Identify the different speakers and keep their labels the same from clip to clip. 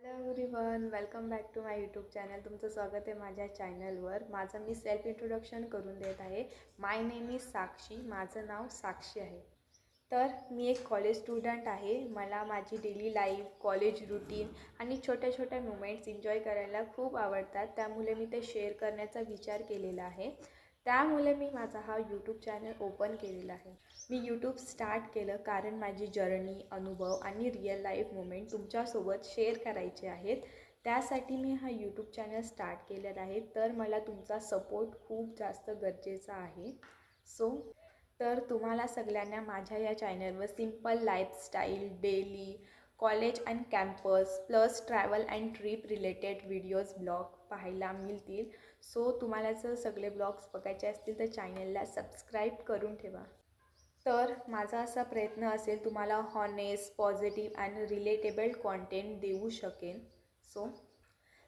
Speaker 1: Hello everyone, welcome back to my YouTube channel. तुमचं स्वागत आहे माझ्या चॅनलवर. माझं मी सेल्फ इंट्रोडक्शन करून देत आहे. माय नेम इज साक्षी. माझं नाव साक्षी आहे. तर मी एक कॉलेज स्टुडंट आहे. मला माझी डेली लाईफ, कॉलेज रुटीन आणि छोट्या छोट्या मोमेंट्स एन्जॉय करायला खूप आवडतात. त्यामुळे मी ते शेअर करण्याचा विचार केलेला आहे. त्यामुळे मी माझा हा यूट्यूब चॅनल ओपन केलेला आहे. मी यूट्यूब स्टार्ट केलं कारण माझी जर्नी, अनुभव आणि रिअल लाईफ मोमेंट तुमच्यासोबत शेअर करायचे आहेत. त्यासाठी मी हा यूट्यूब चॅनल स्टार्ट केलेला आहे. तर मला तुमचा सपोर्ट खूप जास्त गरजेचा आहे. तर तुम्हाला सगळ्यांना माझ्या या चॅनलवर simple lifestyle, daily, college and campus plus travel and trip related videos, blog पाहायला मिळतील. तुम्हाला जर सगळे ब्लॉग्स बघायचे असतील तर चॅनलला सबस्क्राईब करून ठेवा. तर माझा असा प्रयत्न असेल तुम्हाला honest, positive and relatable content देऊ शकेन.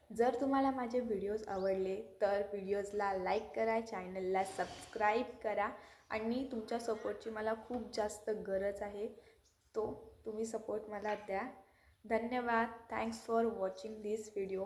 Speaker 1: जर तुम्हाला माझे व्हिडिओज आवडले तर व्हिडिओजला लाईक करा, चॅनलला सबस्क्राईब करा आणि तुमच्या सपोर्टची मला खूप जास्त गरज आहे. तुम्ही सपोर्ट मला द्या. धन्यवाद. Thanks for watching this video.